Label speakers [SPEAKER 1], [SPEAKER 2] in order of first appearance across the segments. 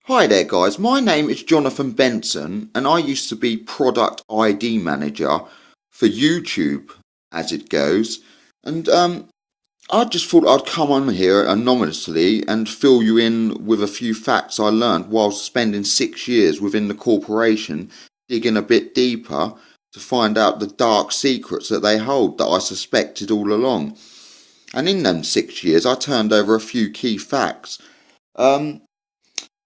[SPEAKER 1] Hi there, guys. My name is Jonathan Benson, and I used to be product ID manager for YouTube, as it goes. And I just thought I'd come on here anonymously and fill you in with a few facts I learned whilst spending 6 years within the corporation, digging a bit deeper to find out the dark secrets that they hold that I suspected all along. And in them 6 years, I turned over a few key facts. Um,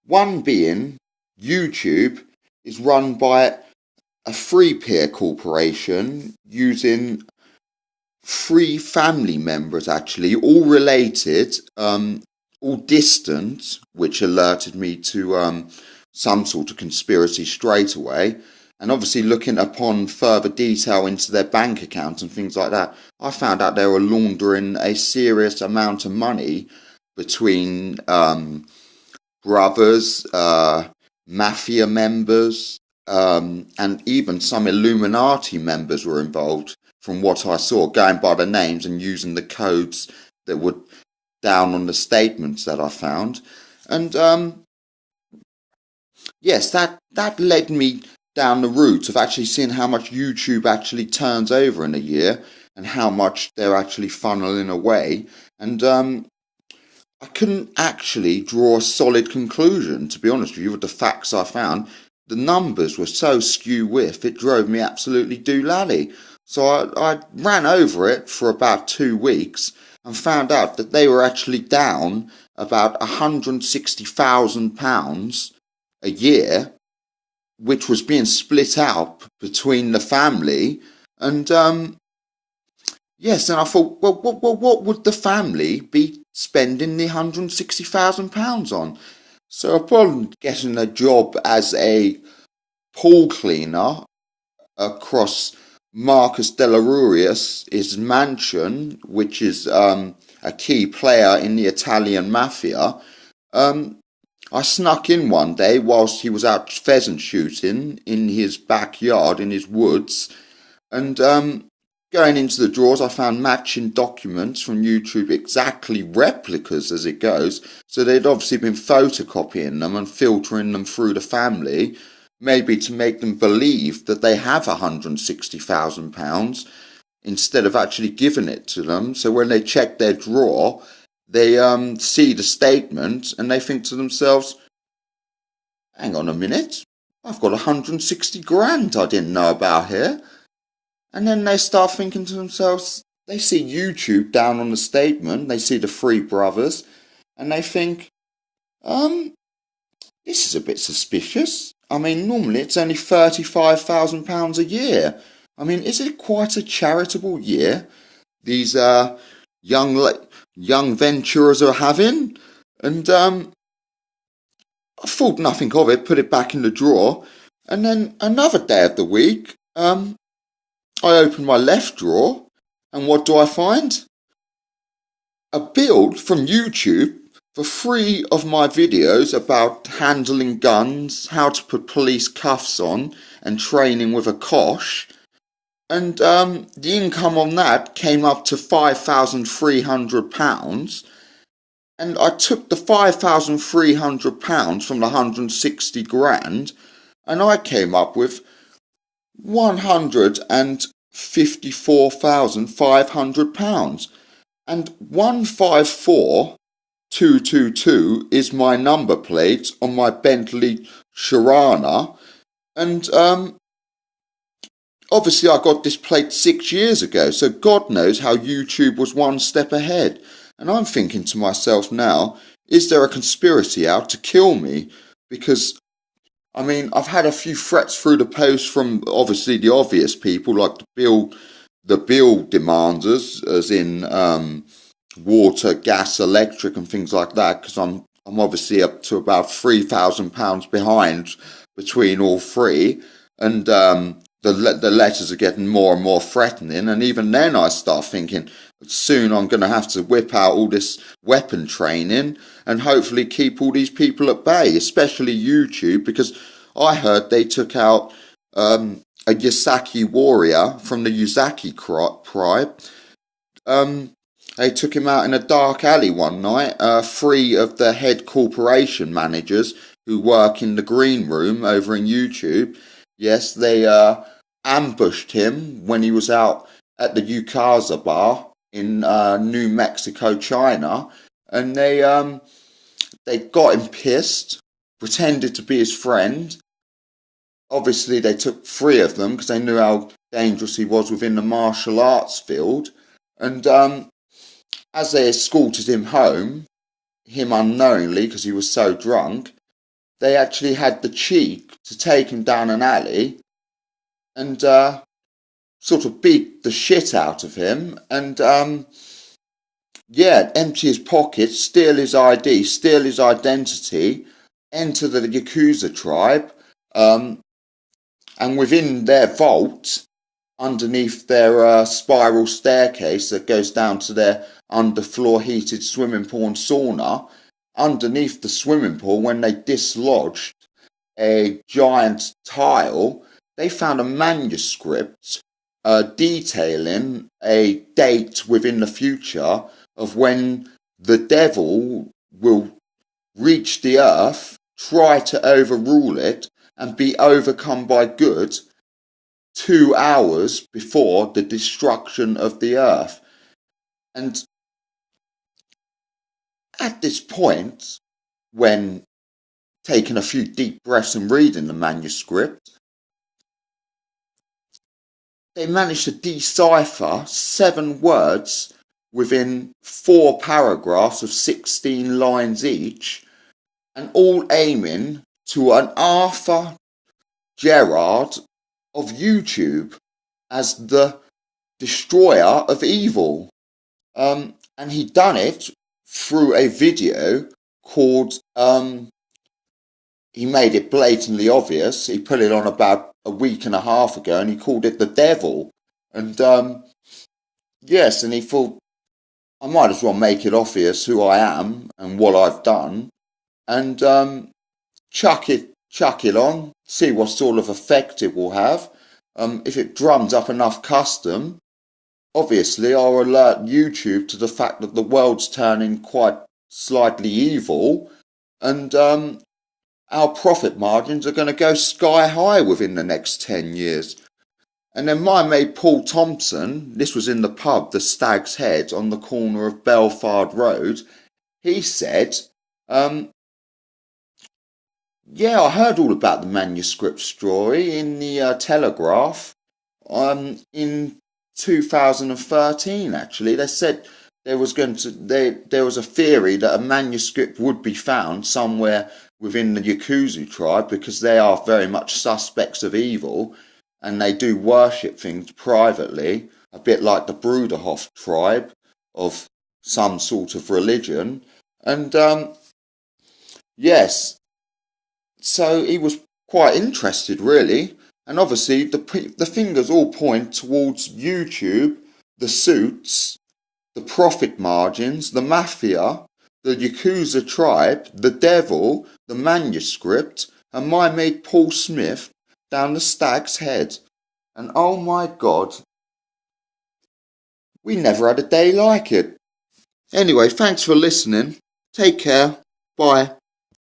[SPEAKER 1] One being YouTube is run by a free peer corporation using three family members, actually, all related, all distant, which alerted me to some sort of conspiracy straight away. And obviously, looking upon further detail into their bank accounts and things like that, I found out they were laundering a serious amount of money between brothers, mafia members, and even some Illuminati members were involved, from what I saw, going by the names and using the codes that were down on the statements that I found. And yes, that led me down the route of actually seeing how much YouTube actually turns over in a year and how much they're actually funneling away. And I couldn't actually draw a solid conclusion, to be honest with you, with the facts I found. The numbers were so skew with, it drove me absolutely doolally. So I ran over it for about 2 weeks and found out that they were actually down about £160,000 a year, which was being split out between the family. And yes, and I thought, well, what would the family be spending the £160,000 on? So upon getting a job as a pool cleaner across Marcus Delarurius, his mansion, which is a key player in the Italian mafia, I snuck in one day whilst he was out pheasant shooting in his backyard, in his woods, and going into the drawers, I found matching documents from YouTube, exactly replicas as it goes. So they'd obviously been photocopying them and filtering them through the family, maybe to make them believe that they have £160,000 instead of actually giving it to them. So when they check their drawer, they see the statement and they think to themselves, hang on a minute, I've got 160 grand I didn't know about here. And then they start thinking to themselves, they see YouTube down on the statement, they see the three brothers, and they think, this is a bit suspicious. I mean, normally it's only £35,000 a year. I mean, is it quite a charitable year these young venturers are having? And I thought nothing of it, put it back in the drawer, and then another day of the week, I open my left drawer, and what do I find? A build from YouTube for 3 of my videos about handling guns, how to put police cuffs on, and training with a Kosh. And the income on that came up to £5,300. And I took the £5,300 from the 160 grand, and I came up with £154,500, and 154222 is my number plate on my Bentley Sharana. And obviously I got this plate 6 years ago, so God knows how YouTube was one step ahead. And I'm thinking to myself now, is there a conspiracy out to kill me? Because I mean, I've had a few threats through the post from obviously the obvious people, like the bill demanders, as in water, gas, electric, and things like that. Because I'm obviously up to about £3,000 behind between all three, and the letters are getting more and more threatening. And even then, I start thinking soon I'm going to have to whip out all this weapon training and hopefully keep all these people at bay, especially YouTube, because I heard they took out a Yasaki warrior from the Yuzaki tribe. They took him out in a dark alley one night. 3 of the head corporation managers who work in the green room over in YouTube. Yes, they ambushed him when he was out at the Yucasa bar in New Mexico, China, and they got him pissed, pretended to be his friend. Obviously, they took three of them because they knew how dangerous he was within the martial arts field. And as they escorted him home, him unknowingly because he was so drunk, they actually had the cheek to take him down an alley and sort of beat the shit out of him and empty his pockets, steal his ID, steal his identity, enter the Yakuza tribe, and within their vault, underneath their spiral staircase that goes down to their underfloor heated swimming pool and sauna, underneath the swimming pool, when they dislodged a giant tile, they found a manuscript detailing a date within the future of when the devil will reach the earth, try to overrule it, and be overcome by good 2 hours before the destruction of the earth. And at this point, when taking a few deep breaths and reading the manuscript, they managed to decipher 7 words within 4 paragraphs of 16 lines each, and all aiming to an Arthur Gerard of YouTube as the destroyer of evil. And he done it through a video called, he made it blatantly obvious. He put it on about a week and a half ago and he called it The Devil. And yes, and he thought, I might as well make it obvious who I am and what I've done and chuck it on, see what sort of effect it will have. If it drums up enough custom, obviously I'll alert YouTube to the fact that the world's turning quite slightly evil and our profit margins are going to go sky high within the next 10 years. And then my mate Paul Thompson, this was in the pub, the Stag's Head, on the corner of Belford Road, he said, yeah, I heard all about the manuscript story in the Telegraph in 2013, actually. They said there was a theory that a manuscript would be found somewhere within the Yakuza tribe because they are very much suspects of evil and they do worship things privately, a bit like the Bruderhof tribe of some sort of religion. And yes, so he was quite interested, really. And obviously, the fingers all point towards YouTube, the suits, the profit margins, the mafia, the Yakuza tribe, the devil, the manuscript, and my mate Paul Smith down the Stag's Head. And oh my God, we never had a day like it. Anyway, thanks for listening. Take care. Bye.